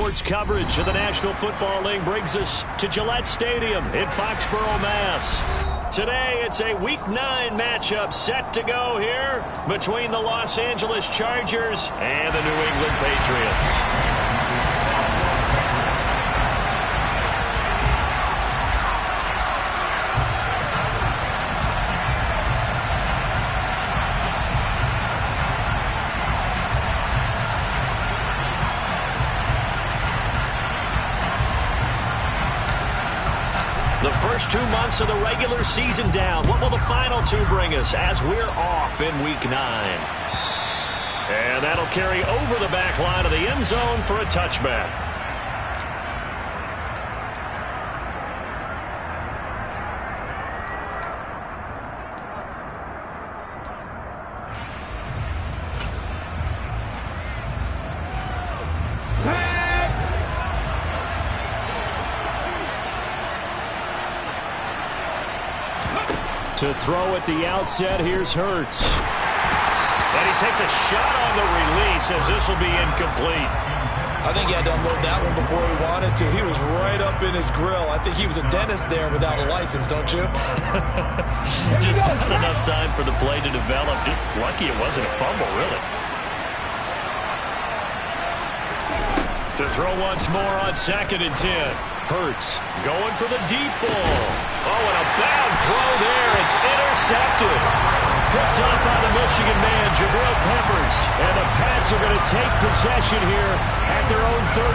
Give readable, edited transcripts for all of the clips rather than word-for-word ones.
Sports coverage of the National Football League brings us to Gillette Stadium in Foxborough, Mass. Today, it's a Week 9 matchup set to go here between the Los Angeles Chargers and the New England Patriots. The first 2 months of the regular season down. What will the final 2 bring us as we're off in Week 9? And that'll carry over the back line of the end zone for a touchback. To throw at the outset, here's Hurts. And he takes a shot on the release as this will be incomplete. I think he had to unload that one before he wanted to. He was right up in his grill. I think he was a dentist there without a license, don't you? Just not enough time for the play to develop. Just lucky it wasn't a fumble, really. To throw once more on 2nd and 10. Hurts going for the deep ball. Oh, and a bad throw there. It's intercepted. Picked up by the Michigan man, Jabril Peppers. And the Pats are going to take possession here at their own 33.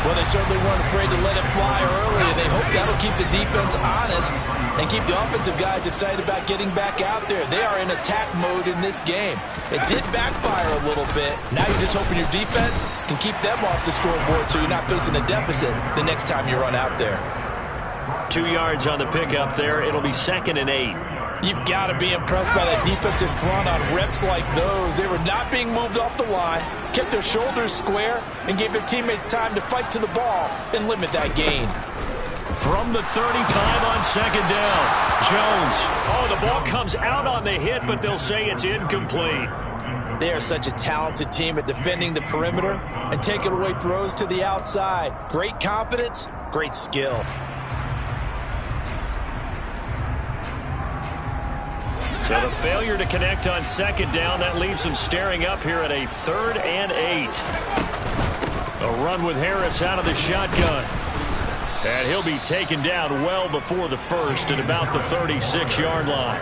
Well, they certainly weren't afraid to let it fly early, and they hope that'll keep the defense honest and keep the offensive guys excited about getting back out there. They are in attack mode in this game. It did backfire a little bit. Now you're just hoping your defense can keep them off the scoreboard so you're not facing a deficit the next time you run out there. 2 yards on the pickup there. It'll be 2nd and 8. You've got to be impressed by that defensive front on reps like those. They were not being moved off the line, kept their shoulders square, and gave their teammates time to fight to the ball and limit that gain. From the 35 on 2nd down, Jones. Oh, the ball comes out on the hit, but they'll say it's incomplete. They are such a talented team at defending the perimeter and taking away throws to the outside. Great confidence, great skill. So the failure to connect on 2nd down, that leaves them staring up here at a 3rd and 8. A run with Harris out of the shotgun. And he'll be taken down well before the first at about the 36-yard line.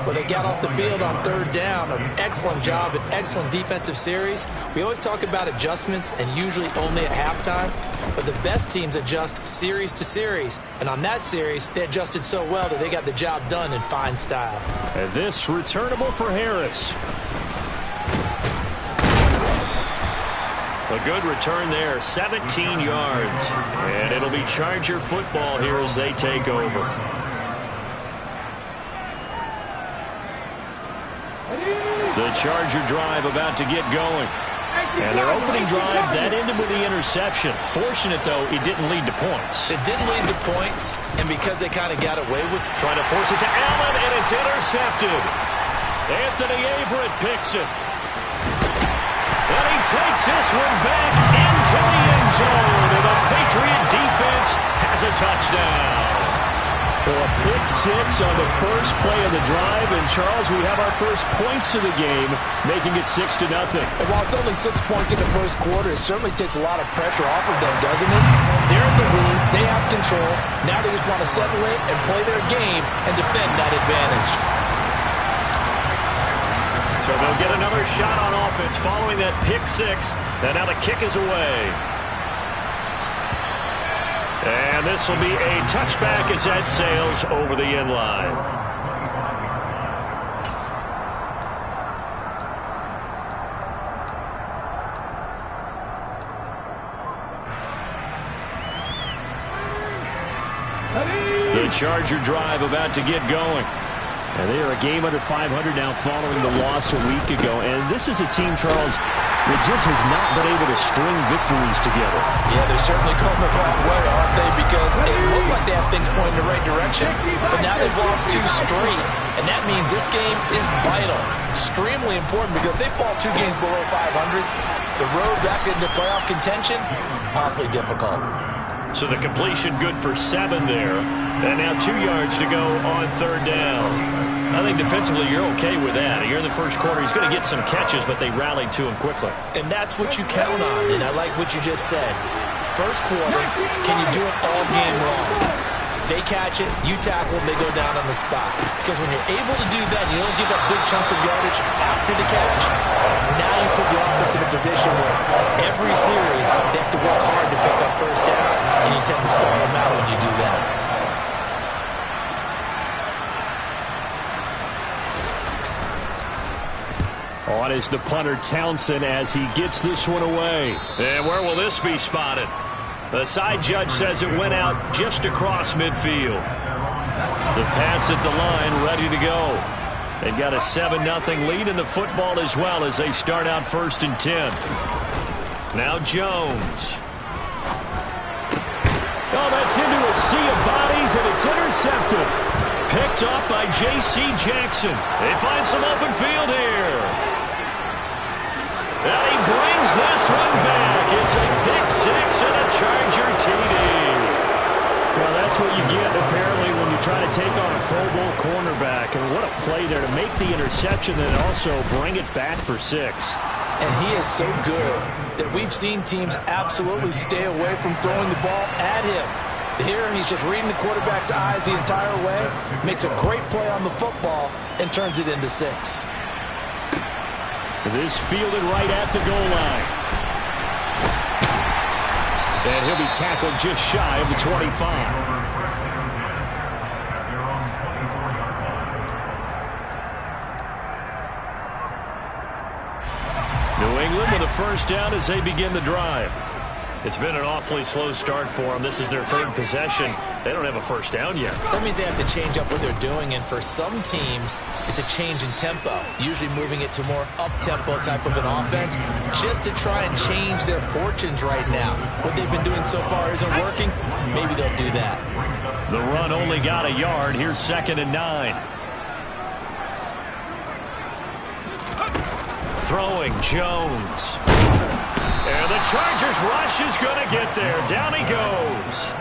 Well, they got off the field on 3rd down. An excellent job, an excellent defensive series. We always talk about adjustments and usually only at halftime. But the best teams adjust series to series. And on that series, they adjusted so well that they got the job done in fine style. And this returnable for Harris. A good return there, 17 yards. And it'll be Charger football here as they take over. The Charger drive about to get going. And their opening drive, that ended with the interception. Fortunate, though, it didn't lead to points. It didn't lead to points, and because they kind of got away with trying to force it to Allen, and it's intercepted. Anthony Averett picks it. And he takes this one back into the end zone, and the Patriot defense has a touchdown. Well, a pick 6 on the first play of the drive, and Charles, we have our first points of the game, making it 6-0. And while it's only 6 points in the first quarter, it certainly takes a lot of pressure off of them, doesn't it? They're in the lead, they have control. Now they just want to settle in and play their game and defend that advantage. So they'll get another shot on offense following that pick 6, and now the kick is away. And this will be a touchback as that sails over the end line. The Charger drive about to get going. And they are a game under 500 now following the loss a week ago. And this is a team, Charles, that just has not been able to string victories together. Yeah, they're certainly going the wrong way, aren't they? Because it looked like they have things pointing in the right direction, but now they've lost 2 straight. And that means this game is vital, extremely important, because if they fall 2 games below 500, The road back into playoff contention, awfully difficult. So the completion good for 7 there. And now 2 yards to go on 3rd down. I think defensively you're okay with that. Here in the first quarter, he's going to get some catches, but they rallied to him quickly. And that's what you count on, and I like what you just said. First quarter, can you do it all game long? They catch it, you tackle them, they go down on the spot. Because when you're able to do that, you don't give up big chunks of yardage after the catch. Now you put the offense in a position where every series they have to work hard to pick up first downs, and you tend to stall them out when you do that. On is the punter Townsend as he gets this one away. And where will this be spotted? The side judge says it went out just across midfield. The Pats at the line ready to go. They've got a 7-0 lead in the football as well as they start out 1st and 10. Now Jones. Oh, that's into a sea of bodies, and it's intercepted. Picked up by J.C. Jackson. They find some open field here. And he brings this one back. It's a pick-6 and a Charger TD. Well, that's what you get, apparently, when you try to take on a Pro Bowl cornerback. And what a play there to make the interception and also bring it back for 6. And he is so good that we've seen teams absolutely stay away from throwing the ball at him. Here, he's just reading the quarterback's eyes the entire way, makes a great play on the football, and turns it into 6. This fielded right at the goal line. And he'll be tackled just shy of the 25. New England with a first down as they begin the drive. It's been an awfully slow start for them. This is their 3rd possession. They don't have a first down yet. So that means they have to change up what they're doing, and for some teams, it's a change in tempo, usually moving it to more up-tempo type of an offense, just to try and change their fortunes right now. What they've been doing so far isn't working. Maybe they'll do that. The run only got a yard. Here's 2nd and 9. Throwing Jones. And the Chargers rush is going to get there. Down he goes.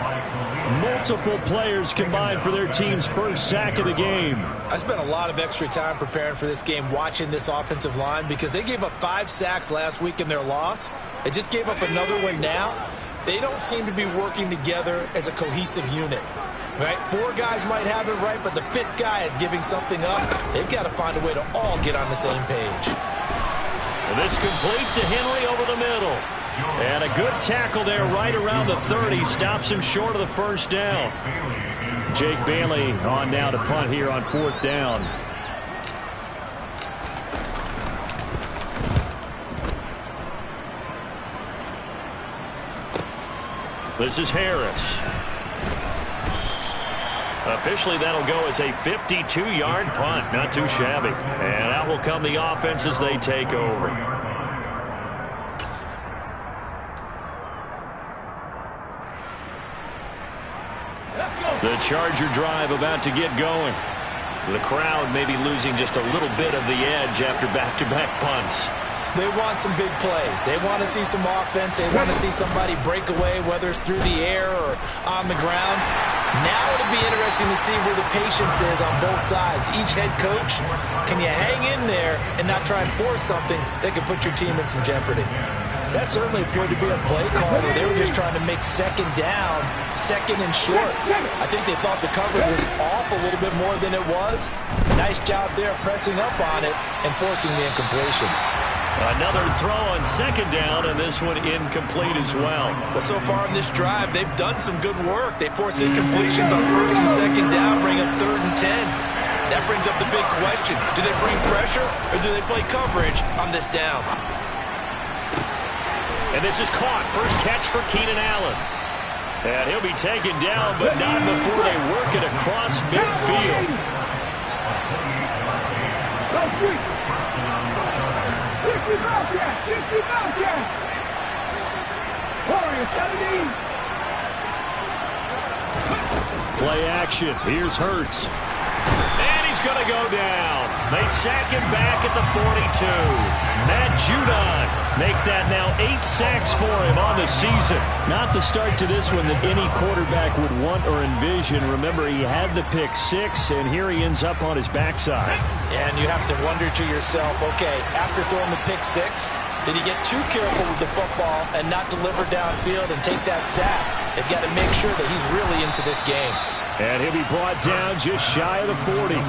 Multiple players combined for their team's first sack of the game. I spent a lot of extra time preparing for this game, watching this offensive line, because they gave up 5 sacks last week in their loss. They just gave up another one now. They don't seem to be working together as a cohesive unit. Right? 4 guys might have it right, but the 5th guy is giving something up. They've got to find a way to all get on the same page. And this complete to Henry over the middle. And a good tackle there right around the 30. Stops him short of the first down. Jake Bailey on now to punt here on 4th down. This is Harris. Officially, that'll go as a 52-yard punt. Not too shabby. And out will come the offense as they take over. The Charger drive about to get going. The crowd may be losing just a little bit of the edge after back-to-back punts. They want some big plays. They want to see some offense. They want to see somebody break away, whether it's through the air or on the ground. Now it'll be interesting to see where the patience is on both sides. Each head coach, can you hang in there and not try and force something that could put your team in some jeopardy? That certainly appeared to be a play call where they were just trying to make 2nd down, 2nd and short. I think they thought the coverage was off a little bit more than it was. Nice job there pressing up on it and forcing the incompletion. Another throw on 2nd down, and this one incomplete as well. Well, so far in this drive, they've done some good work. They force incompletions on 1st and 2nd down, bring up 3rd and 10. That brings up the big question. Do they bring pressure, or do they play coverage on this down? And this is caught. First catch for Keenan Allen. And he'll be taken down, but not before they work it across midfield. Play action. Here's Hurts. And he's going to go down. They sack him back at the 42. Matt Judon make that now 8 sacks for him on the season. Not the start to this one that any quarterback would want or envision. Remember, he had the pick 6, and here he ends up on his backside. And you have to wonder to yourself, okay, after throwing the pick 6, did he get too careful with the football and not deliver downfield and take that sack? They've got to make sure that he's really into this game. And he'll be brought down just shy of the 40.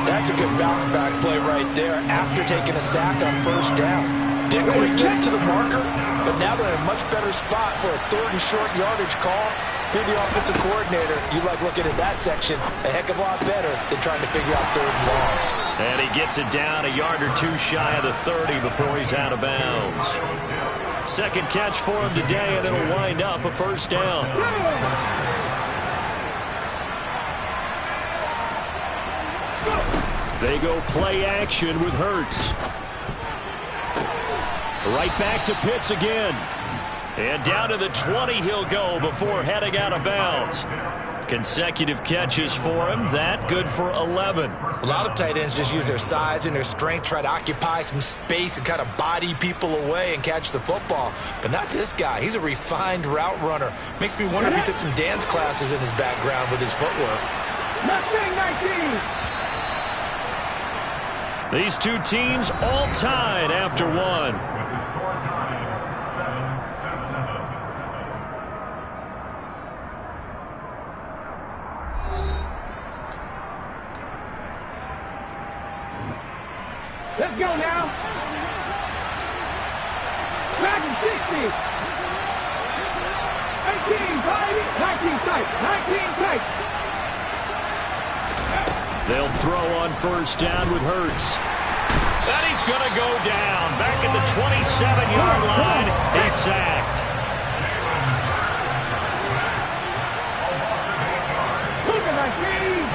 That's a good bounce back play right there after taking a sack on first down. Didn't quite get it to the marker, but now they're in a much better spot for a 3rd and short yardage call. Through the offensive coordinator, you like looking at that section a heck of a lot better than trying to figure out 3rd and long. And he gets it down a yard or 2 shy of the 30 before he's out of bounds. Second catch for him today, and it'll wind up a first down. They go play action with Hurts. Right back to Pitts again. And down to the 20 he'll go before heading out of bounds. Consecutive catches for him. That good for 11. A lot of tight ends just use their size and their strength, try to occupy some space and kind of body people away and catch the football. But not this guy. He's a refined route runner. Makes me wonder if he took some dance classes in his background with his footwork. 19. These two teams all tied after one. Let's go now. Back in 60. 18, baby. 19 tight. 19 tight. They'll throw on first down with Hurts. And he's going to go down. Back at the 27-yard line. He's sacked. Look at that game.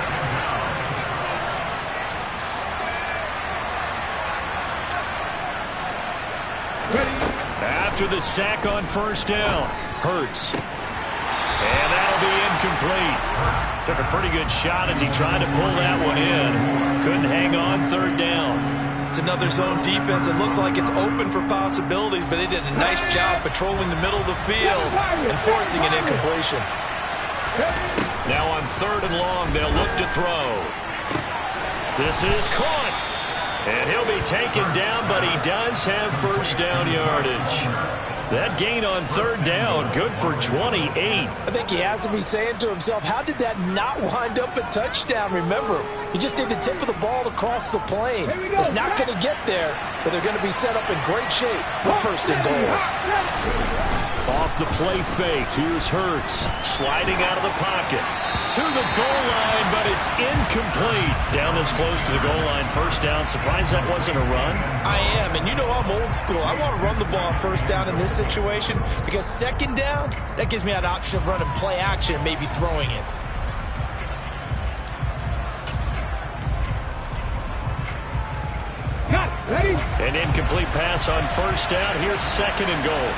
After the sack on first down, Hurts. And that'll be incomplete. Took a pretty good shot as he tried to pull that one in. Couldn't hang on 3rd down. It's another zone defense. It looks like it's open for possibilities, but they did a nice job patrolling the middle of the field and forcing an incompletion. Now on 3rd and long, they'll look to throw. This is caught. And he'll be taken down, but he does have first down yardage. That gain on 3rd down, good for 28. I think he has to be saying to himself, how did that not wind up a touchdown? Remember, he just did the tip of the ball to cross the plane. It's not going to get there, but they're going to be set up in great shape with 1st and goal. Off the play fake, here's Hurts. Sliding out of the pocket. To the goal line, but it's incomplete. Down this close to the goal line, first down. Surprised that wasn't a run? I am, and you know I'm old school. I want to run the ball on first down in this situation because 2nd down, that gives me an option of running play action and maybe throwing it. Ready? An incomplete pass on first down. Here's 2nd and goal.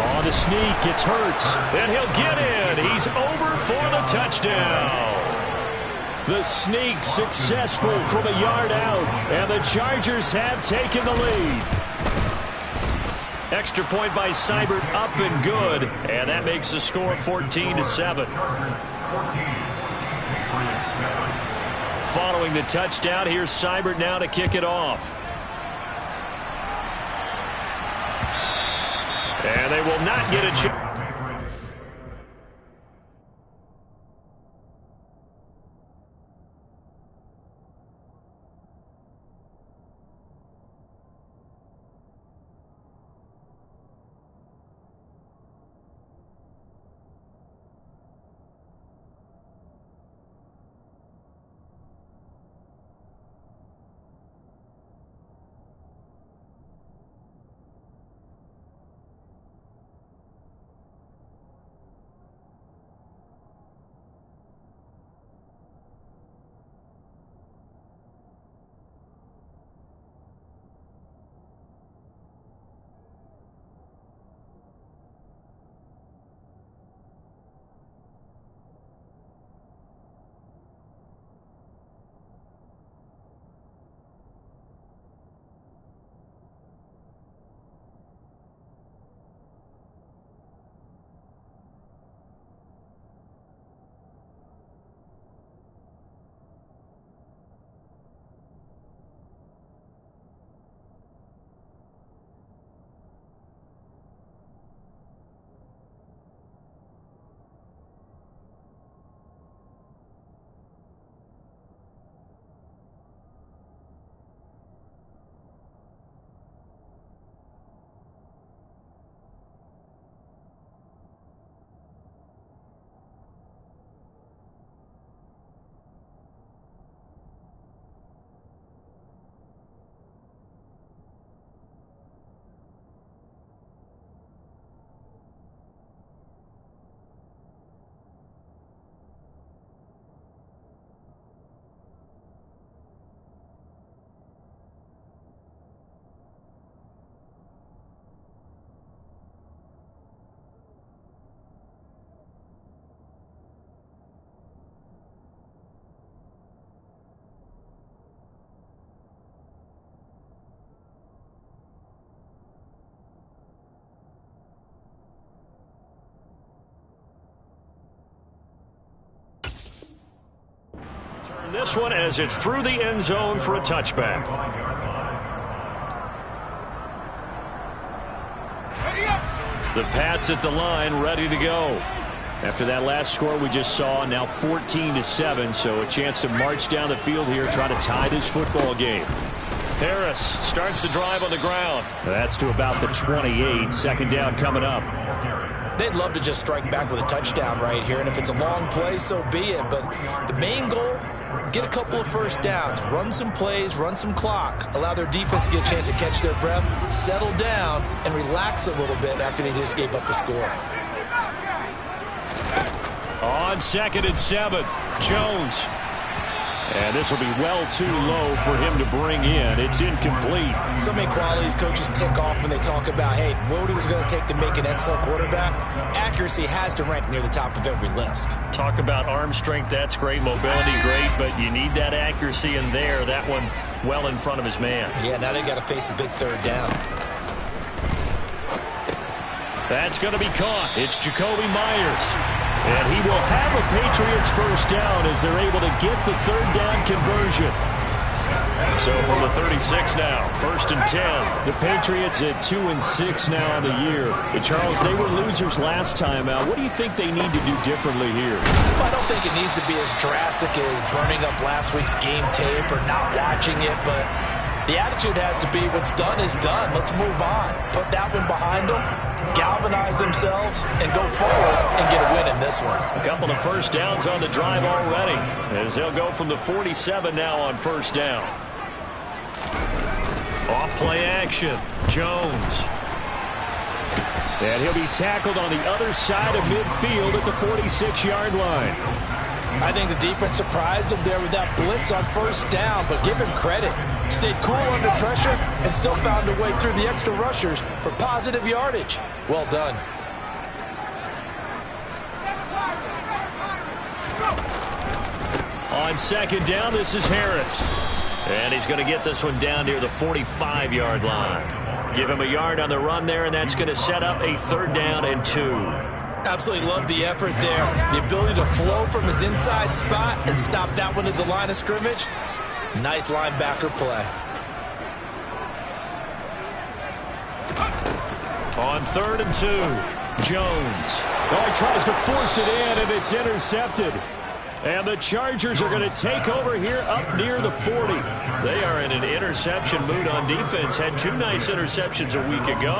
On the sneak, it's Hurts. And he'll get in. He's over for the touchdown. The sneak successful from a yard out. And the Chargers have taken the lead. Extra point by Seibert, up and good. And that makes the score 14-7. Following the touchdown, here's Seibert now to kick it off. And they will not get a chance. This one as it's through the end zone for a touchback. The Pats at the line ready to go. After that last score we just saw, now 14-7, so a chance to march down the field here, try to tie this football game. Harris starts the drive on the ground. That's to about the 28. Second down coming up. They'd love to just strike back with a touchdown right here, and if it's a long play, so be it. But the main goal, get a couple of first downs, run some plays, run some clock, allow their defense to get a chance to catch their breath, settle down, and relax a little bit after they just gave up a score. On 2nd and 7, Jones. And this will be well too low for him to bring in. It's incomplete. So many qualities coaches tick off when they talk about, hey, what is it going to take to make an excellent quarterback? Accuracy has to rank near the top of every list. Talk about arm strength, that's great. Mobility, great. But you need that accuracy in there. That one well in front of his man. Yeah, now they got to face a big third down. That's going to be caught. It's Jakobi Meyers. And he will have a Patriots first down as they're able to get the third down conversion. So from the 36 now, 1st and 10. The Patriots at 2-6 now on the year. But Charles, they were losers last time out. What do you think they need to do differently here? Well, I don't think it needs to be as drastic as burning up last week's game tape or not watching it, but the attitude has to be what's done is done. Let's move on. Put that one behind them, galvanize themselves, and go forward and get a win in this one. A couple of first downs on the drive already as they'll go from the 47 now on first down. Off play action, Jones. And he'll be tackled on the other side of midfield at the 46-yard line. I think the defense surprised him there with that blitz on first down, but give him credit. Stayed cool under pressure and still found a way through the extra rushers for positive yardage. Well done. On 2nd down, this is Harris. And he's going to get this one down near the 45-yard line. Give him a yard on the run there, and that's going to set up a 3rd down and 2. Absolutely love the effort there. The ability to flow from his inside spot and stop that one at the line of scrimmage. Nice linebacker play. On 3rd and 2, Jones. Oh, he tries to force it in, and it's intercepted. And the Chargers are going to take over here up near the 40. They are in an interception mood on defense. Had 2 nice interceptions a week ago.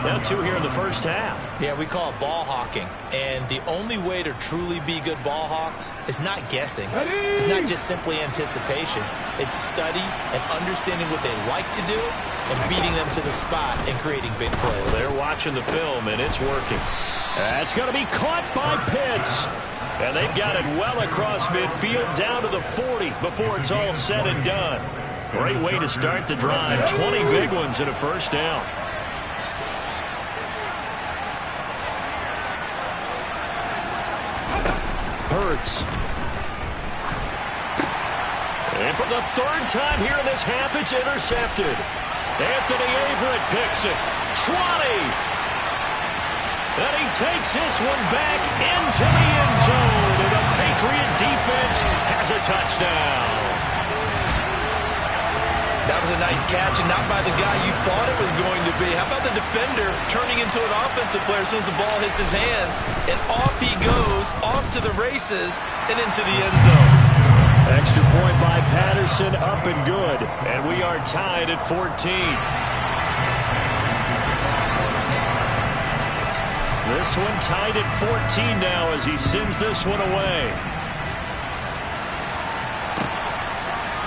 Now 2 here in the first half. Yeah, we call it ball hawking. And the only way to truly be good ball hawks is not guessing. It's not just simply anticipation. It's study and understanding what they like to do and beating them to the spot and creating big plays. They're watching the film, and it's working. That's going to be caught by Pitts. And they've got it well across midfield down to the 40 before it's all said and done. Great way to start the drive. 20 big ones and a first down. Hurts. And for the 3rd time here in this half, it's intercepted. Anthony Averett picks it. 20. And he takes this one back into the end zone. And the Patriot defense has a touchdown. That was a nice catch, and not by the guy you thought it was going to be. How about the defender turning into an offensive player as soon as the ball hits his hands? And off he goes, off to the races, and into the end zone. Extra point by Patterson, up and good. And we are tied at 14. This one tied at 14 now as he sends this one away.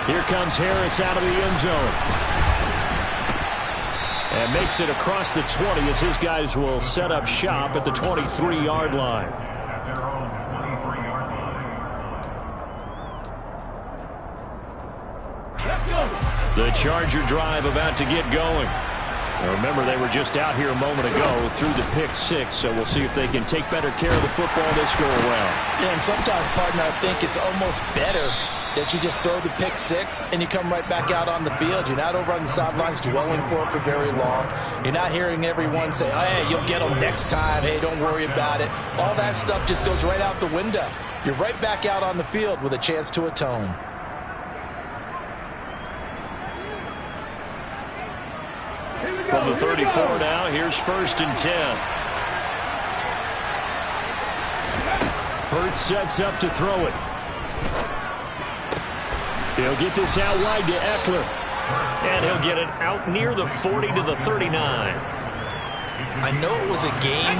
Here comes Harris out of the end zone. And makes it across the 20 as his guys will set up shop at the 23-yard line. The Charger drive about to get going. Remember, they were just out here a moment ago through the pick 6, so we'll see if they can take better care of the football this go-around. Yeah, and sometimes, partner, I think it's almost better that you just throw the pick 6 and you come right back out on the field. You're not over on the sidelines dwelling for it for very long. You're not hearing everyone say, oh, hey, you'll get them next time. Hey, don't worry about it. All that stuff just goes right out the window. You're right back out on the field with a chance to atone. From the 34 now, here's 1st and 10. Hurts sets up to throw it. He'll get this out wide to Eckler. And he'll get it out near the 40 to the 39. I know it was a game,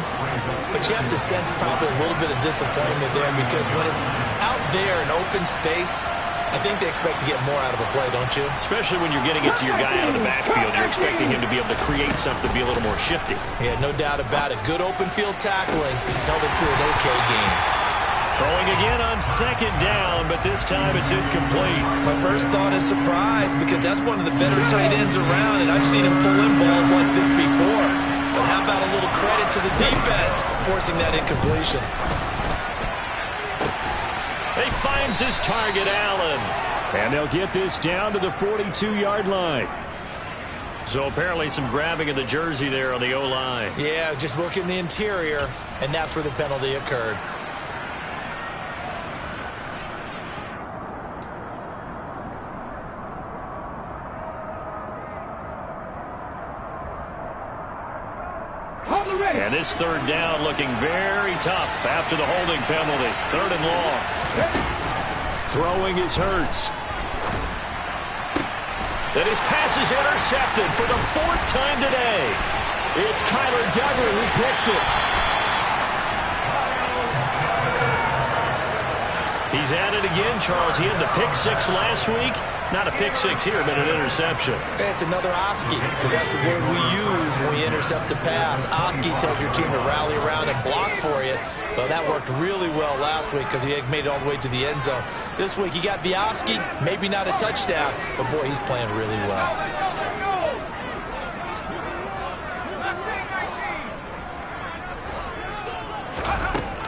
but you have to sense probably a little bit of disappointment there because when it's out there in open space, I think they expect to get more out of a play, don't you? Especially when you're getting it to your guy out of the backfield. You're expecting him to be able to create something, be a little more shifty. Yeah, no doubt about it. Good open field tackling held it to an okay game. Throwing again on 2nd down, but this time it's incomplete. My first thought is surprise because that's one of the better tight ends around, and I've seen him pull in balls like this before. But how about a little credit to the defense forcing that incompletion? He finds his target, Allen. And they'll get this down to the 42-yard line. So apparently some grabbing of the jersey there on the O-line. Yeah, just look in the interior, and that's where the penalty occurred. And this 3rd down looking very tough after the holding penalty. 3rd and long. Throwing is Hurts. And his pass is intercepted for the 4th time today. It's Kyler Duggar who picks it. He's at it again, Charles. He had the pick 6 last week. Not a pick 6 here, but an interception. It's another Oski, because that's the word we use when we intercept a pass. Oski tells your team to rally around and block for you. Well, that worked really well last week because he made it all the way to the end zone. This week he got the Oski, maybe not a touchdown, but boy, he's playing really well.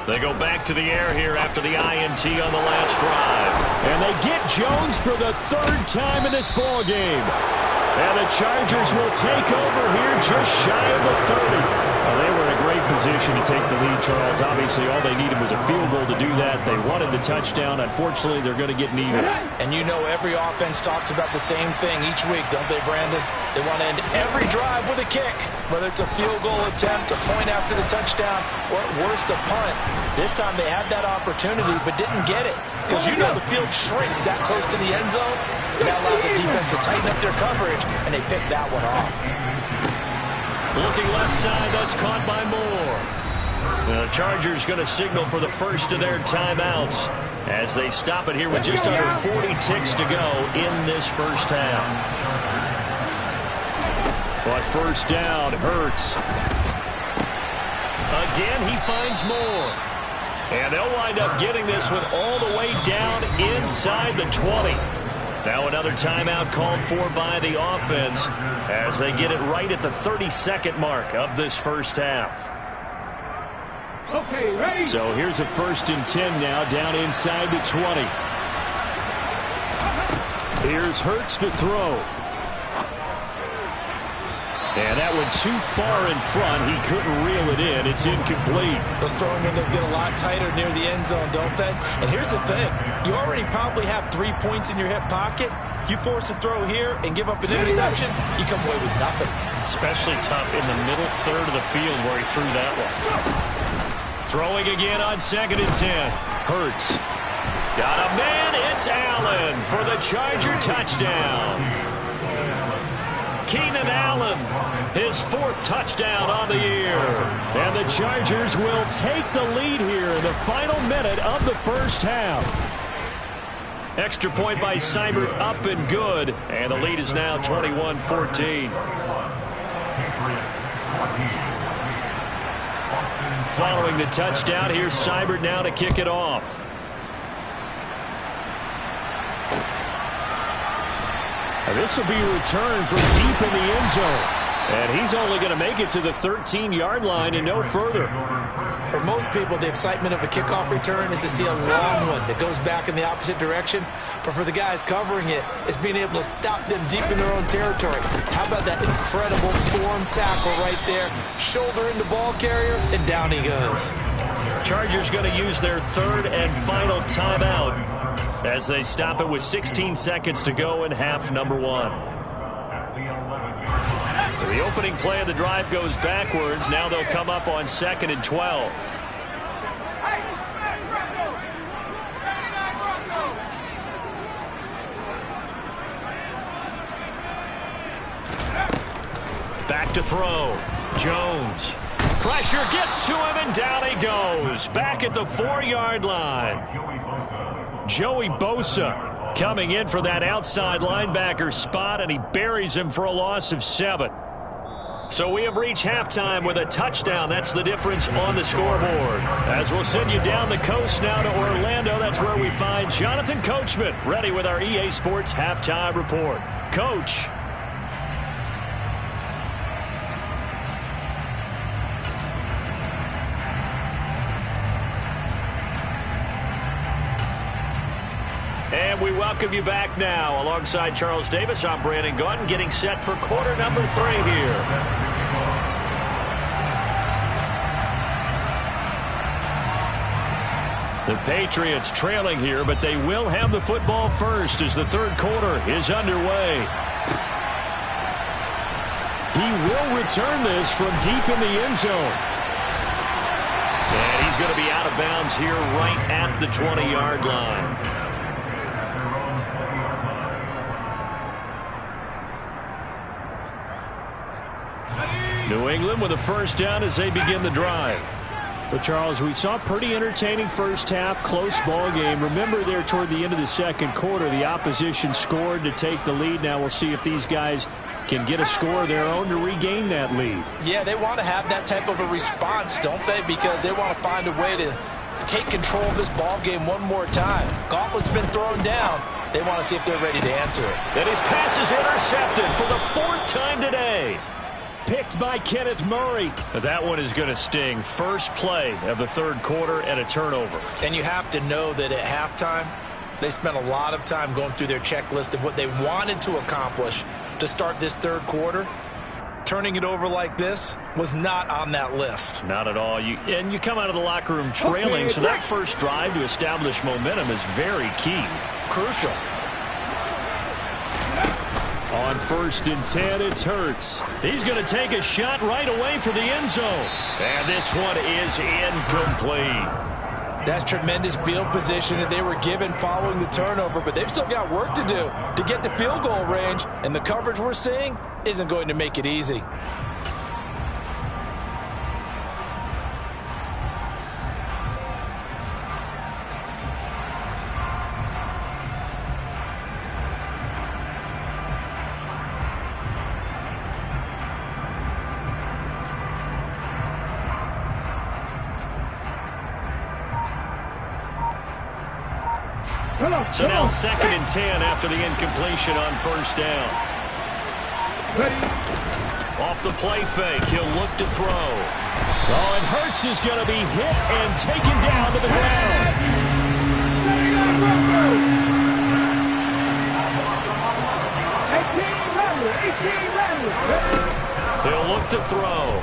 They go back to the air here after the INT on the last drive. And they get Jones for the 3rd time in this ball game. And the Chargers will take over here just shy of the 30. Well, they were in a great position to take the lead, Charles. Obviously, all they needed was a field goal to do that. They wanted the touchdown. Unfortunately, they're going to get neither. And you know every offense talks about the same thing each week, don't they, Brandon? They want to end every drive with a kick, whether it's a field goal attempt, a point after the touchdown, or at worst, a punt. This time they had that opportunity but didn't get it because you know the field shrinks that close to the end zone. That allows the defense to tighten up their coverage, and they picked that one off. Looking left side, that's caught by Moore. The Chargers going to signal for the first of their timeouts as they stop it here with just under 40 ticks to go in this first half. But 1st down, Hurts. Again, he finds Moore. And they'll wind up getting this one all the way down inside the 20. Now another timeout called for by the offense as they get it right at the 32nd mark of this first half. Okay, ready? So here's a 1st and 10 now down inside the 20. Here's Hurts to throw. And that went too far in front. He couldn't reel it in. It's incomplete. Those throwing windows get a lot tighter near the end zone, don't they? And here's the thing. You already probably have 3 points in your hip pocket. You force a throw here and give up an interception, you come away with nothing. Especially tough in the middle 3rd of the field where he threw that one. Throwing again on 2nd and 10. Hurts. Got a man. It's Allen for the Charger touchdown. Keenan Allen, his 4th touchdown on the year. And the Chargers will take the lead here in the final minute of the first half. Extra point by Seibert up and good. And the lead is now 21-14. Following the touchdown, here's Seibert now to kick it off. This will be returned from deep in the end zone. And he's only going to make it to the 13-yard line and no further. For most people, the excitement of a kickoff return is to see a long one that goes back in the opposite direction. But for the guys covering it, it's being able to stop them deep in their own territory. How about that incredible form tackle right there? Shoulder into ball carrier, and down he goes. Chargers going to use their 3rd and final timeout as they stop it with 16 seconds to go in half number 1. The The opening play of the drive goes backwards. Now they'll come up on 2nd and 12. Back to throw. Jones. Pressure gets to him, and down he goes. Back at the 4-yard line. Joey Bosa coming in for that outside linebacker spot, and he buries him for a loss of 7. So we have reached halftime with a touchdown. That's the difference on the scoreboard. As we'll send you down the coast now to Orlando, that's where we find Jonathan Coachman ready with our EA Sports Halftime Report. Coach. And we welcome you back now. Alongside Charles Davis, I'm Brandon Gaudin, getting set for quarter number 3 here. The Patriots trailing here, but they will have the football first as the third quarter is underway. He will return this from deep in the end zone. And he's going to be out of bounds here right at the 20-yard line. New England with a first down as they begin the drive. But, Charles, we saw a pretty entertaining first half, close ball game. Remember there toward the end of the second quarter, the opposition scored to take the lead. Now we'll see if these guys can get a score of their own to regain that lead. Yeah, they want to have that type of a response, don't they? Because they want to find a way to take control of this ball game one more time. Gauntlet's been thrown down. They want to see if they're ready to answer it. And his pass is intercepted for the 4th time today. Picked by Kenneth Murray. That one is going to sting. First play of the third quarter and a turnover. And you have to know that at halftime, they spent a lot of time going through their checklist of what they wanted to accomplish to start this third quarter. Turning it over like this was not on that list. Not at all. And you come out of the locker room trailing, so that first drive to establish momentum is very key. Crucial. On 1st and 10, it's Hurts. He's going to take a shot right away for the end zone. And this one is incomplete. That's tremendous field position that they were given following the turnover, but they've still got work to do to get to field goal range, and the coverage we're seeing isn't going to make it easy. So now 2nd and 10 after the incompletion on first down. Off the play fake, he'll look to throw. Oh, and Hurts is going to be hit and taken down to the ground. He'll look to throw.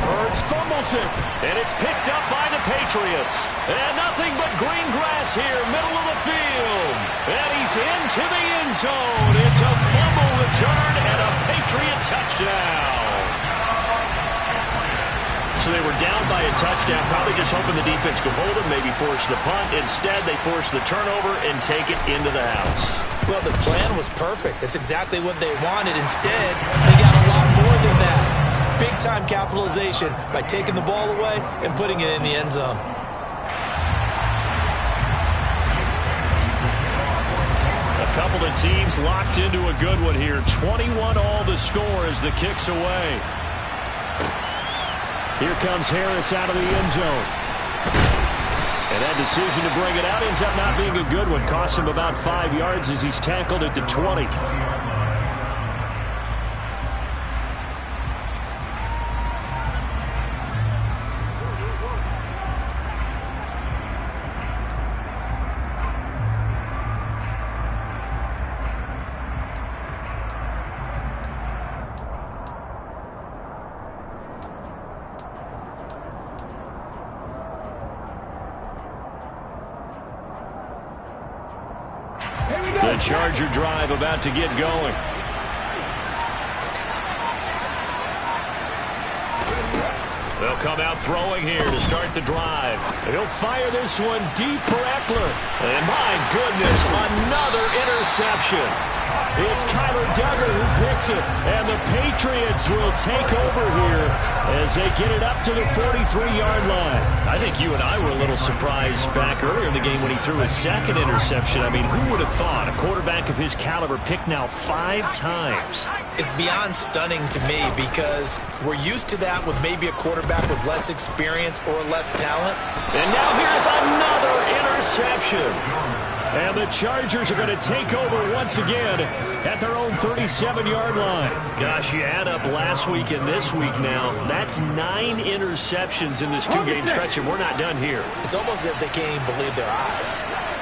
Hurts fumbles it. And it's picked up by the Patriots. And nothing but green grass here, middle of the field. And he's into the end zone. It's a fumble return and a Patriot touchdown. So they were down by a touchdown, probably just hoping the defense could hold them, maybe force the punt. Instead, they force the turnover and take it into the house. Well, the plan was perfect. That's exactly what they wanted. Instead, they got a lot more than that. Big-time capitalization by taking the ball away and putting it in the end zone. A couple of teams locked into a good one here. 21-all the score as the kick's away. Here comes Harris out of the end zone. And that decision to bring it out ends up not being a good one. Costs him about 5 yards as he's tackled at the 20. The Charger drive about to get going. They'll come out throwing here to start the drive. He'll fire this one deep for Eckler. And my goodness, another interception. It's Kyler Duggar who picks it. And the Patriots will take over here as they get it up to the 43-yard line. I think you and I were a little surprised back earlier in the game when he threw his second interception. I mean, who would have thought a quarterback of his caliber picked now 5 times? It's beyond stunning to me because we're used to that with maybe a quarterback with less experience or less talent. And now here's another interception. And the Chargers are going to take over once again at their own 37-yard line. Gosh, you add up last week and this week now. That's 9 interceptions in this 2-game stretch, and we're not done here. It's almost as if they can't even believe their eyes.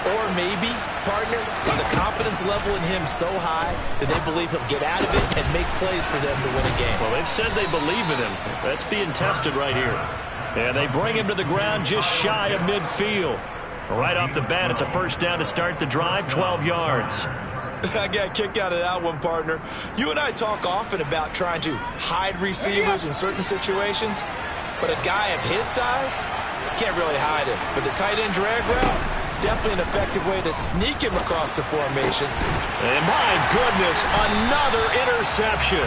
Or maybe, partner, is the confidence level in him so high that they believe he'll get out of it and make plays for them to win a game. Well, they've said they believe in him. That's being tested right here. And they bring him to the ground just shy of midfield. Right off the bat, it's a first down to start the drive, 12 yards. I got a kick out of that one, partner. You and I talk often about trying to hide receivers in certain situations, but a guy of his size can't really hide him. But the tight end drag route, definitely an effective way to sneak him across the formation. And my goodness, another interception.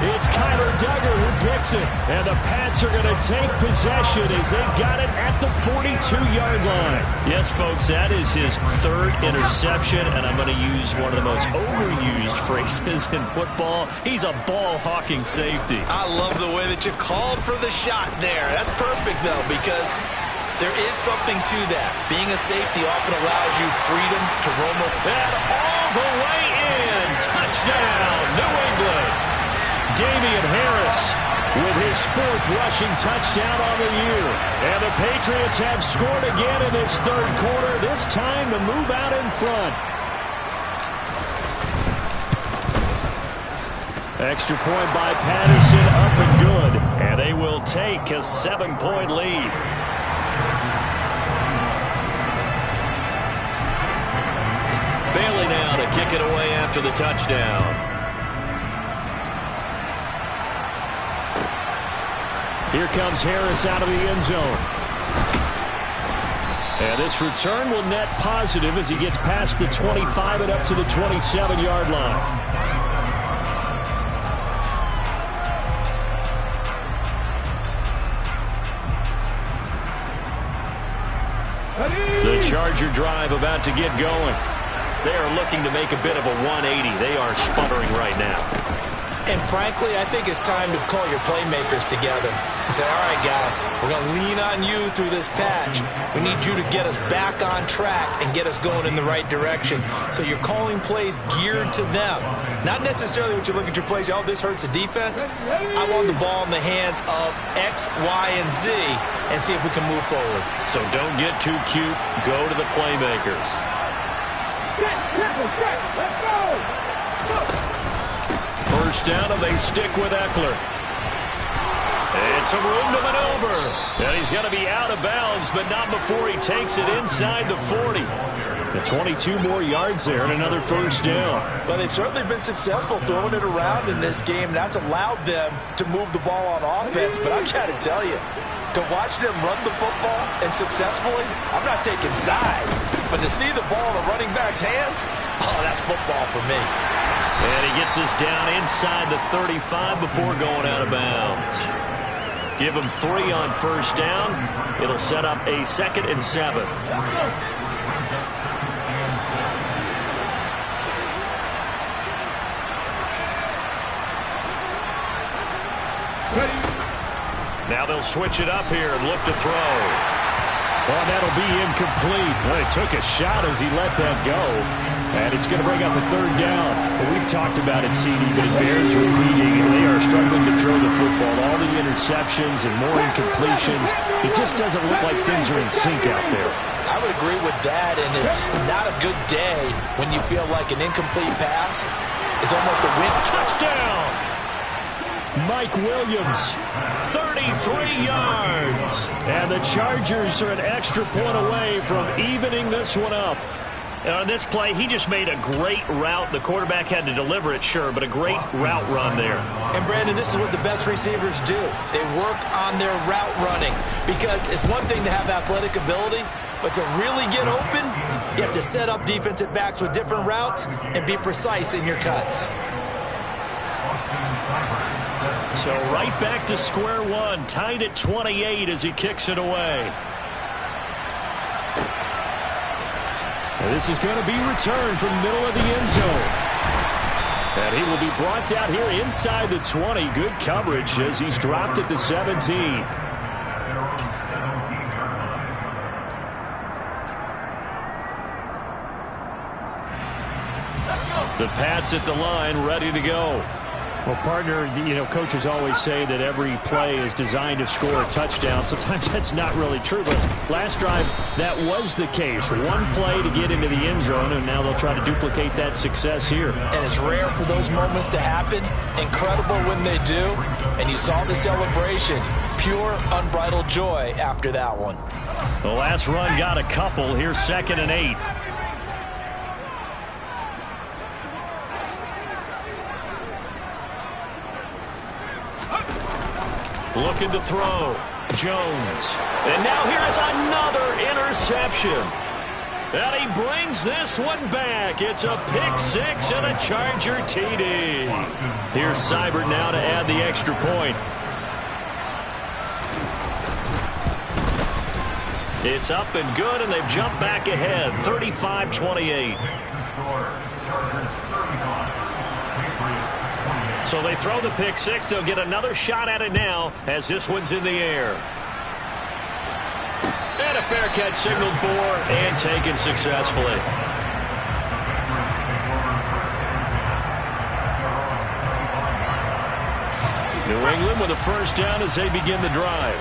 It's Kyler Duggar who picks it. And the Pats are going to take possession as they got it at the 42-yard line. Yes, folks, that is his 3rd interception, and I'm going to use one of the most overused phrases in football. He's a ball-hawking safety. I love the way that you called for the shot there. That's perfect, though, because there is something to that. Being a safety often allows you freedom to roam. And all the way in. Touchdown, New England. Damian Harris with his 4th rushing touchdown on the year. And the Patriots have scored again in this 3rd quarter, this time to move out in front. Extra point by Patterson, up and good. And they will take a 7-point lead. Bailey now to kick it away after the touchdown. Here comes Harris out of the end zone. And this return will net positive as he gets past the 25 and up to the 27-yard line. The Charger drive about to get going. They are looking to make a bit of a 180. They are sputtering right now. And frankly, I think it's time to call your playmakers together and say, all right, guys, we're going to lean on you through this patch. We need you to get us back on track and get us going in the right direction. So you're calling plays geared to them. Not necessarily what you look at your plays, oh, this hurts the defense. I want the ball in the hands of X, Y, and Z and see if we can move forward. So don't get too cute. Go to the playmakers. Let's go! First down, and they stick with Eckler. And some room to maneuver. And he's going to be out of bounds, but not before he takes it inside the 40. And 22 more yards there and another first down. Well, they've certainly been successful throwing it around in this game, and that's allowed them to move the ball on offense. But I got to tell you, to watch them run the football and successfully, I'm not taking sides. But to see the ball in the running back's hands, oh, that's football for me. And he gets us down inside the 35 before going out of bounds. Give him 3 on first down. It'll set up a 2nd and 7. Now they'll switch it up here and look to throw. Well, that'll be incomplete. Well, he took a shot as he let that go. And it's going to bring up a 3rd down. Well, we've talked about it, CD, but it bears repeating. They are struggling to throw the football. All the interceptions and more incompletions. It just doesn't look like things are in sync out there. I would agree with that, and it's not a good day when you feel like an incomplete pass is almost a win. Touchdown! Mike Williams, 33 yards. And the Chargers are an extra point away from evening this one up. On this play, he just made a great route. The quarterback had to deliver it, sure, but a great route run there. And, Brandon, this is what the best receivers do. They work on their route running because it's one thing to have athletic ability, but to really get open, you have to set up defensive backs with different routes and be precise in your cuts. So right back to square one, tied at 28 as he kicks it away. This is going to be returned from the middle of the end zone. And he will be brought down here inside the 20. Good coverage as he's dropped at the 17. The Pats at the line, ready to go. Well, partner, coaches always say that every play is designed to score a touchdown. Sometimes that's not really true, but last drive, that was the case. One play to get into the end zone, and now they'll try to duplicate that success here. And it's rare for those moments to happen. Incredible when they do. And you saw the celebration. Pure, unbridled joy after that one. The last run got a couple. Here's 2nd and 8. Looking to throw. Jones. And now here is another interception. And he brings this one back. It's a pick six and a Charger TD. Here's Seibert now to add the extra point. It's up and good, and they've jumped back ahead, 35-28. So they throw the pick six. They'll get another shot at it now as this one's in the air. And a fair catch signaled for and taken successfully. New England with a first down as they begin the drive.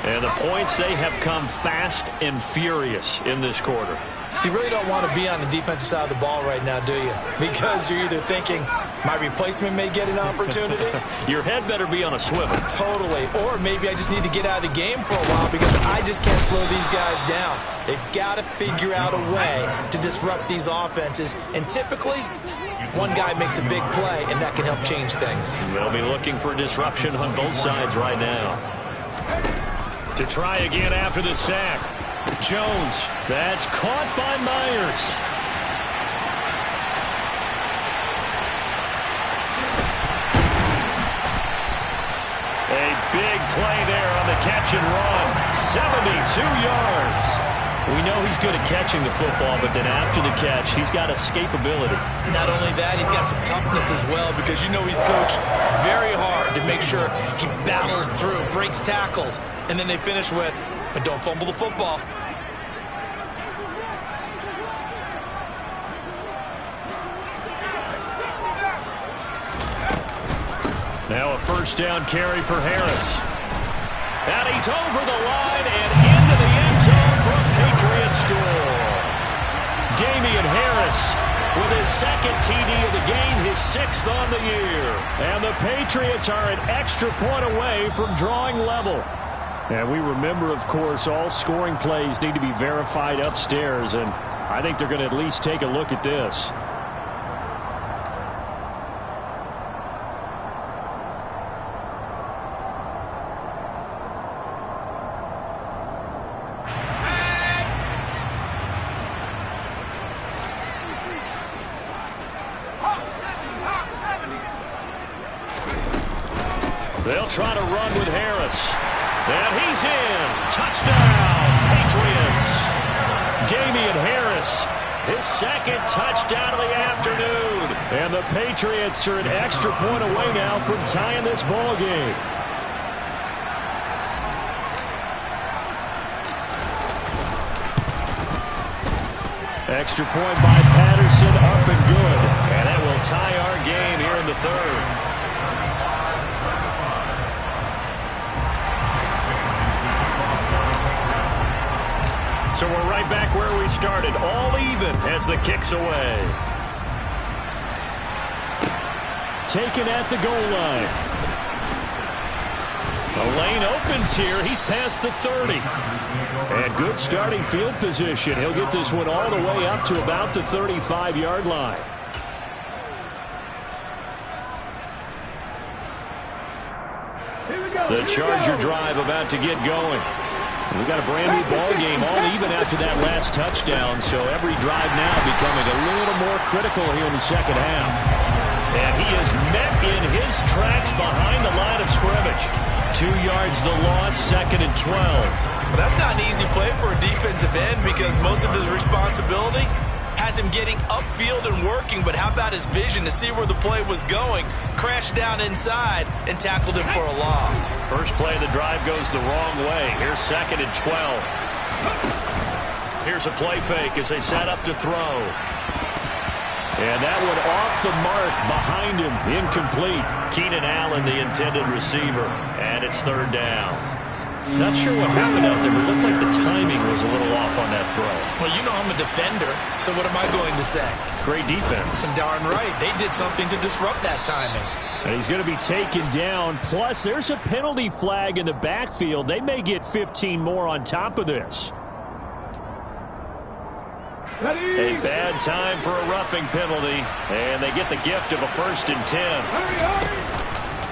And the points, they have come fast and furious in this quarter. You really don't want to be on the defensive side of the ball right now, do you? Because you're either thinking, my replacement may get an opportunity. Your head better be on a swivel. Totally. Or maybe I just need to get out of the game for a while because I just can't slow these guys down. They've got to figure out a way to disrupt these offenses. And typically, one guy makes a big play, and that can help change things. They'll be looking for disruption on both sides right now. To try again after the sack. Jones. That's caught by Myers. A big play there on the catch and run. 72 yards. We know he's good at catching the football, but then after the catch, he's got escapability. Not only that, he's got some toughness as well because you know he's coached very hard to make sure he battles through, breaks tackles, and then they finish with, but don't fumble the football. Now a first down carry for Harris. And he's over the line and into the end zone for a Patriot score. Damian Harris with his second TD of the game, his 6th on the year. And the Patriots are an extra point away from drawing level. And we remember, of course, all scoring plays need to be verified upstairs, and I think they're going to at least take a look at this. They'll try to run with Harris. And he's in. Touchdown, Patriots. Damian Harris, his 2nd touchdown of the afternoon. And the Patriots are an extra point away now from tying this ball game. Extra point by Patterson, up and good. And that will tie our game here in the 3rd. So we're right back where we started, all even as the kick's away. Taken at the goal line. The lane opens here. He's past the 30. And good starting field position. He'll get this one all the way up to about the 35-yard line. The Charger drive about to get going. We've got a brand-new ball game, all even after that last touchdown, so every drive now becoming a little more critical here in the second half. And he is met in his tracks behind the line of scrimmage. 2 yards the loss, 2nd and 12. Well, that's not an easy play for a defensive end because most of his responsibility has him getting upfield and working, but how about his vision to see where the play was going, crashed down inside, and tackled him for a loss. First play of the drive goes the wrong way. Here's 2nd and 12. Here's a play fake as they set up to throw. And that one off the mark behind him, incomplete. Keenan Allen, the intended receiver, and it's 3rd down. Not sure what happened out there, but it looked like the timing was a little off on that throw. Well, you know I'm a defender, so what am I going to say? Great defense. Darn right. They did something to disrupt that timing. And he's going to be taken down. Plus, there's a penalty flag in the backfield. They may get 15 more on top of this. A bad time for a roughing penalty, and they get the gift of a 1st and 10.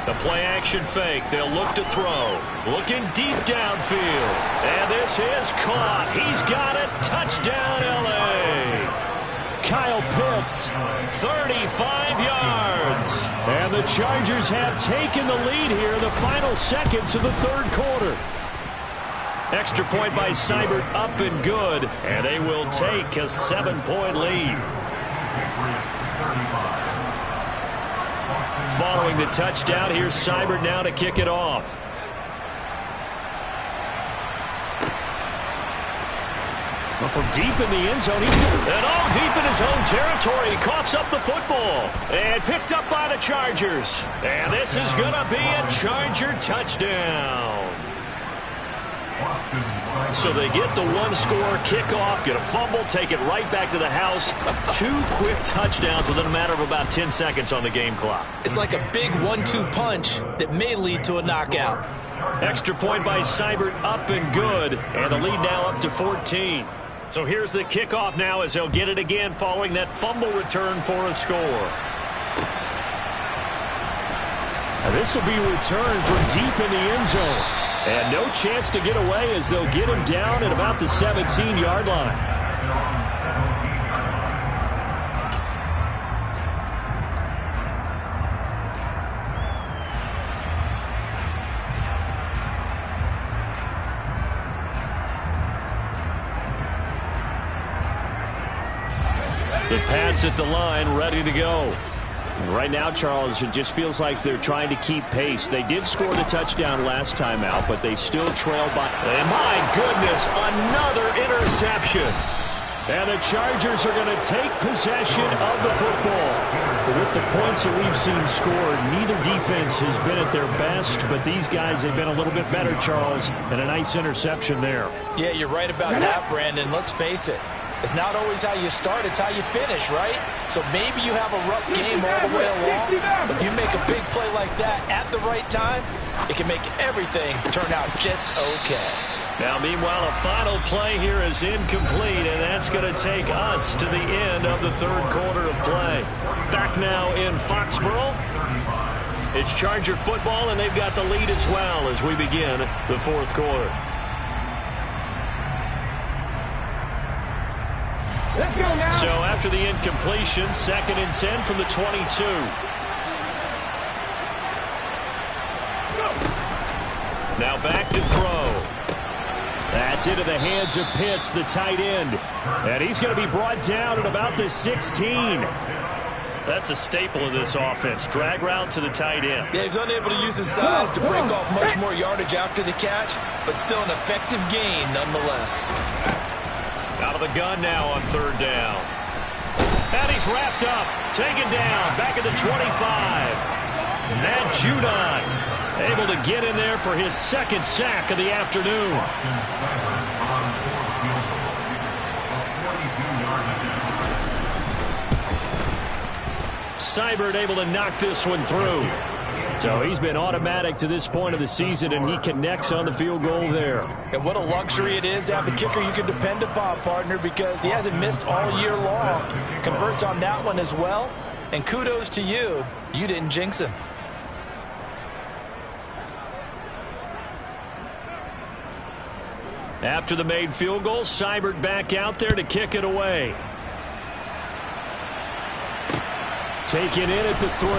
The play-action fake. They'll look to throw. Looking deep downfield. And this is caught. He's got it. Touchdown, L.A. Kyle Pitts, 35 yards. And the Chargers have taken the lead here in the final seconds of the 3rd quarter. Extra point by Seibert, up and good. And they will take a 7-point lead. Following the touchdown, here's Seibert now to kick it off. Well, from deep in the end zone, and all deep in his own territory, he coughs up the football. And picked up by the Chargers. And this is going to be a Charger touchdown. So they get the 1-score kickoff, get a fumble, take it right back to the house. 2 quick touchdowns within a matter of about 10 seconds on the game clock. It's like a big 1-2 punch that may lead to a knockout. Extra point by Seibert, up and good. And the lead now up to 14. So here's the kickoff now as they'll get it again following that fumble return for a score. Now this will be returned from deep in the end zone. And no chance to get away as they'll get him down at about the 17-yard line. The Pats at the line, ready to go. Right now, Charles, it just feels like they're trying to keep pace. They did score the touchdown last time out, but they still trail by. And my goodness, another interception. And the Chargers are going to take possession of the football. With the points that we've seen scored, neither defense has been at their best, but these guys have been a little bit better, Charles, and a nice interception there. Yeah, you're right about that, Brandon. Let's face it. It's not always how you start, it's how you finish, right? So maybe you have a rough game all the way along, but if you make a big play like that at the right time, it can make everything turn out just okay. Now, meanwhile, a final play here is incomplete, and that's going to take us to the end of the 3rd quarter of play. Back now in Foxborough. It's Charger football, and they've got the lead as well as we begin the 4th quarter. Let's go now. So after the incompletion, 2nd and 10 from the 22. Now back to throw. That's into the hands of Pitts, the tight end. And he's going to be brought down at about the 16. That's a staple of this offense. Drag route to the tight end. Yeah, he's unable to use his size to break off much more yardage after the catch, but still an effective gain nonetheless. Out of the gun now on 3rd down. And he's wrapped up. Taken down. Back at the 25. Matt Judon able to get in there for his 2nd sack of the afternoon. Seibert able to knock this one through. So he's been automatic to this point of the season, and he connects on the field goal there. And what a luxury it is to have a kicker you can depend upon, partner, because he hasn't missed all year long. Converts on that one as well. And kudos to you. You didn't jinx him. After the made field goal, Seibert back out there to kick it away. Taken in at the 3.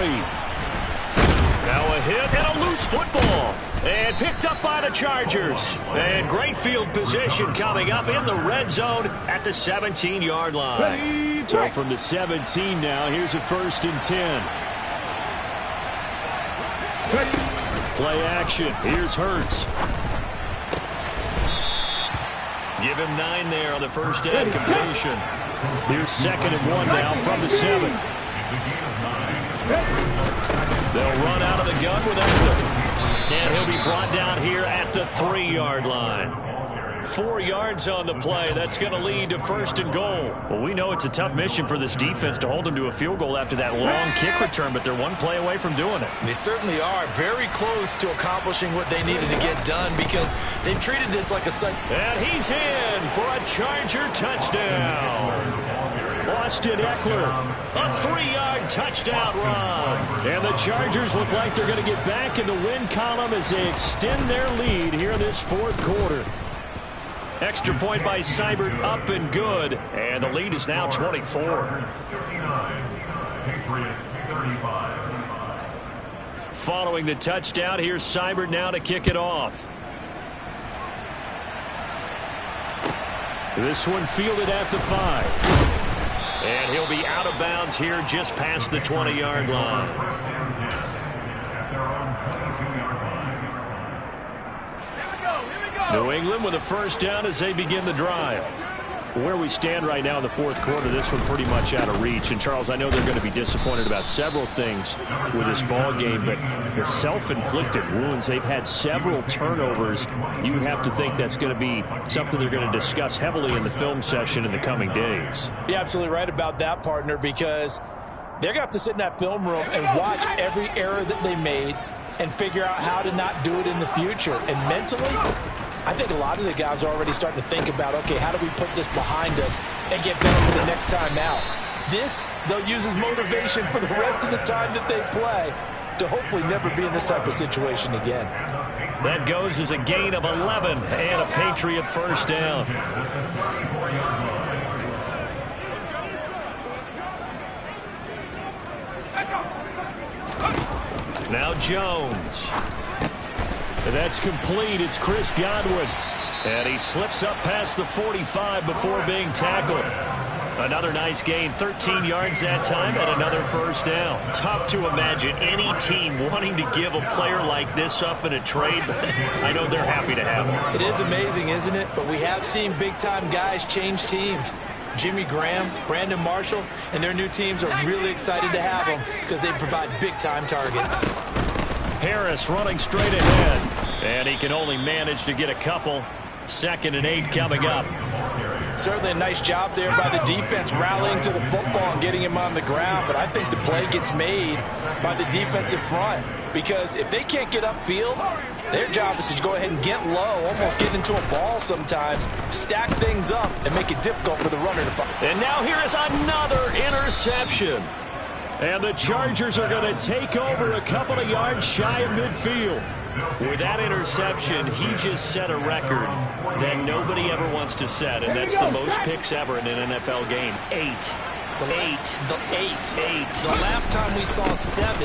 Now a hit and a loose football. And picked up by the Chargers. And great field position coming up in the red zone at the 17-yard line. So from the 17 now, here's a 1st and 10. Play action. Here's Hurts. Give him 9 there on the first down completion. Here's 2nd and 1 now from the 7. They'll run out of the gun with Eckler. And he'll be brought down here at the 3-yard line. 4 yards on the play. That's going to lead to 1st and goal. Well, we know it's a tough mission for this defense to hold them to a field goal after that long kick return, but they're 1 play away from doing it. They certainly are very close to accomplishing what they needed to get done because they've treated this like a... And he's in for a Charger touchdown. Austin Eckler, a 3-yard touchdown run. And the Chargers look like they're going to get back in the win column as they extend their lead here in this 4th quarter. Extra point by Seibert, up and good. And the lead is now 24. Following the touchdown, here's Seibert now to kick it off. This one fielded at the 5. And he'll be out of bounds here just past the 20-yard line. New England with a 1st down as they begin the drive. Where we stand right now in the 4th quarter, this one pretty much out of reach. And, Charles, I know they're going to be disappointed about several things with this ball game, but the self-inflicted wounds, they've had several turnovers. You would have to think that's going to be something they're going to discuss heavily in the film session in the coming days. You're absolutely right about that, partner, because they're going to have to sit in that film room and watch every error that they made and figure out how to not do it in the future. And mentally, I think a lot of the guys are already starting to think about, okay, how do we put this behind us and get better for the next time out? This, they'll use as motivation for the rest of the time that they play to hopefully never be in this type of situation again. That goes as a gain of 11 and a Patriot 1st down. Now Jones. That's complete. It's Chris Godwin. And he slips up past the 45 before being tackled. Another nice gain, 13 yards that time, and another 1st down. Tough to imagine any team wanting to give a player like this up in a trade, but I know they're happy to have him. It is amazing, isn't it? But we have seen big-time guys change teams. Jimmy Graham, Brandon Marshall, and their new teams are really excited to have them because they provide big-time targets. Harris running straight ahead, and he can only manage to get a couple. 2nd and 8 coming up. Certainly a nice job there by the defense rallying to the football and getting him on the ground, but I think the play gets made by the defensive front because if they can't get upfield, their job is to go ahead and get low, almost get into a ball sometimes, stack things up, and make it difficult for the runner to find. And now here is another interception. And the Chargers are going to take over a couple of yards shy of midfield. With that interception, he just set a record that nobody ever wants to set, and that's the most picks ever in an NFL game. 8. The last time we saw 7,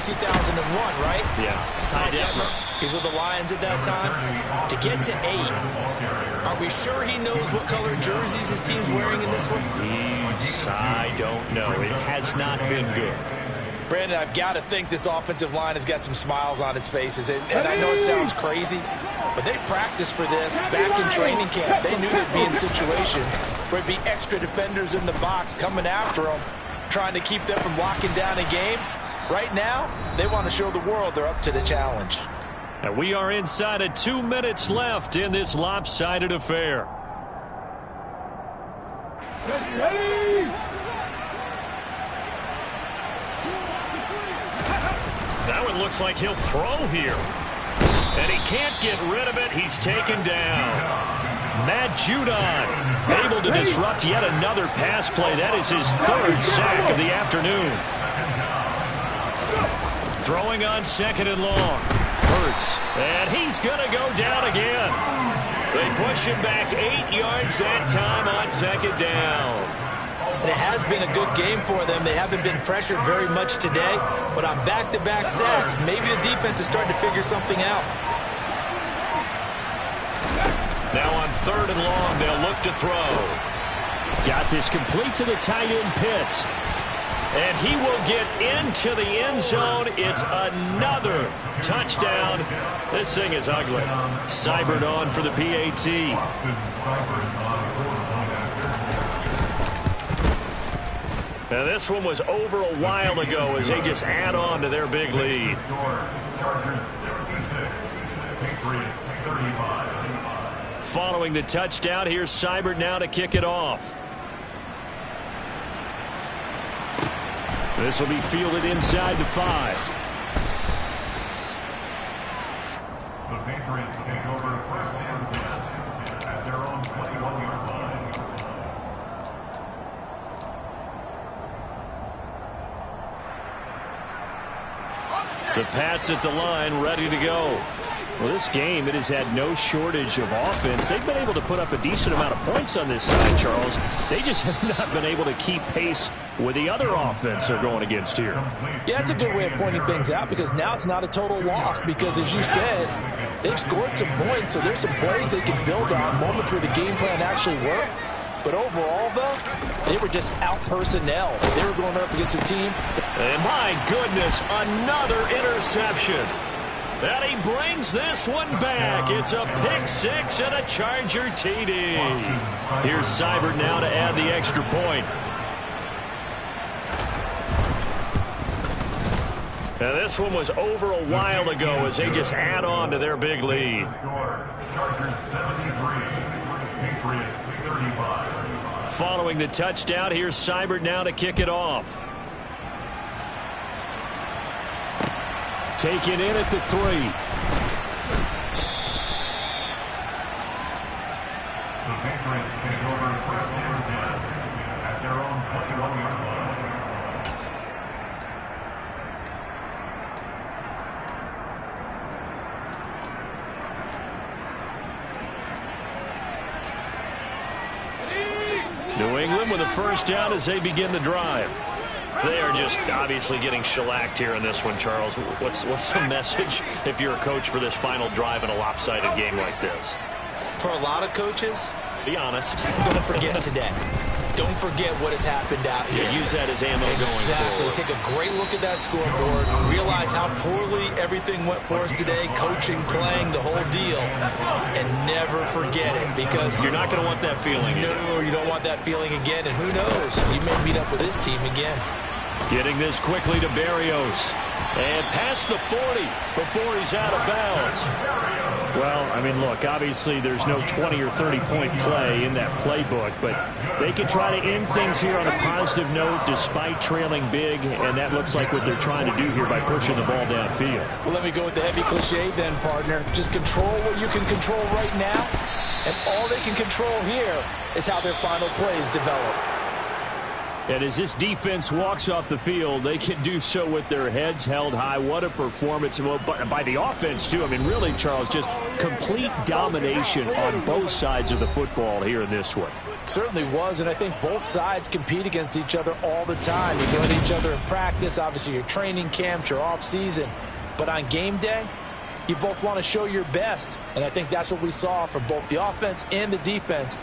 2001, right? Yeah. It's Ty Detmer. He's with the Lions at that time. To get to 8, are we sure he knows what color jerseys his team's wearing in this one? I don't know. It has not been good. Brandon, I've got to think this offensive line has got some smiles on its faces. And I know it sounds crazy, but they practiced for this back in training camp. They knew they'd be in situations where it'd be extra defenders in the box coming after them, trying to keep them from locking down a game. Right now, they want to show the world they're up to the challenge. And we are inside of 2 minutes left in this lopsided affair. That one looks like he'll throw here. And he can't get rid of it. He's taken down. Matt Judon able to disrupt yet another pass play. That is his third sack of the afternoon. Throwing on second and long. Hurts. And he's going to go down again. They push him back 8 yards that time on second down. And it has been a good game for them. They haven't been pressured very much today, but on back-to-back sacks, maybe the defense is starting to figure something out. Now on third and long, they'll look to throw. Got this complete to the tight end Pitts. And he will get into the end zone. It's another touchdown. This thing is ugly. Seibert on for the PAT. Now this one was over a while ago as they just add on to their big lead. Following the touchdown, here's Seibert now to kick it off. This will be fielded inside the 5. The Patriots take over first and 10 at their own 21-yard line. The Pats at the line, ready to go. Well, this game, it has had no shortage of offense. They've been able to put up a decent amount of points on this side, Charles. They just have not been able to keep pace with the other offense they're going against here. Yeah, it's a good way of pointing things out because now it's not a total loss because, as you said, they've scored some points, so there's some plays they can build on, moments where the game plan actually worked. But overall, though, they were just out-personnel. They were going up against a team. And my goodness, another interception. And he brings this one back. It's a pick six and a Charger TD. Here's Seibert now to add the extra point. Now this one was over a while ago as they just add on to their big lead. Chargers 73, Patriots 35. Following the touchdown, here's Seibert now to kick it off. Taken in at the 3. The Patriots take over first and 10 at their own 21-yard line. New England with a first down as they begin the drive. They are just obviously getting shellacked here in this one, Charles. What's the message if you're a coach for this final drive in a lopsided game like this? For a lot of coaches, Be honest. don't forget today. Don't forget what has happened out here. Yeah, use that as ammo going Exactly. forward. Take a great look at that scoreboard. Realize how poorly everything went for us today. Coaching, playing, the whole deal. And never forget it because You're not going to want that feeling. no, you don't want that feeling again. And who knows? You may meet up with this team again. Getting this quickly to Berrios. And past the 40 before he's out of bounds. Well, I mean, look, obviously there's no 20 or 30-point play in that playbook, but they can try to end things here on a positive note despite trailing big, and that looks like what they're trying to do here by pushing the ball downfield. Well, let me go with the heavy cliche then, partner. Just control what you can control right now, and all they can control here is how their final plays develop. And as this defense walks off the field, they can do so with their heads held high. What a performance by the offense, too. I mean, really, Charles, just complete domination on both sides of the football here in this one. Certainly was, and I think both sides compete against each other all the time. You go at each other in practice, obviously your training camps, your off-season. But on game day, you both want to show your best. And I think that's what we saw from both the offense and the defense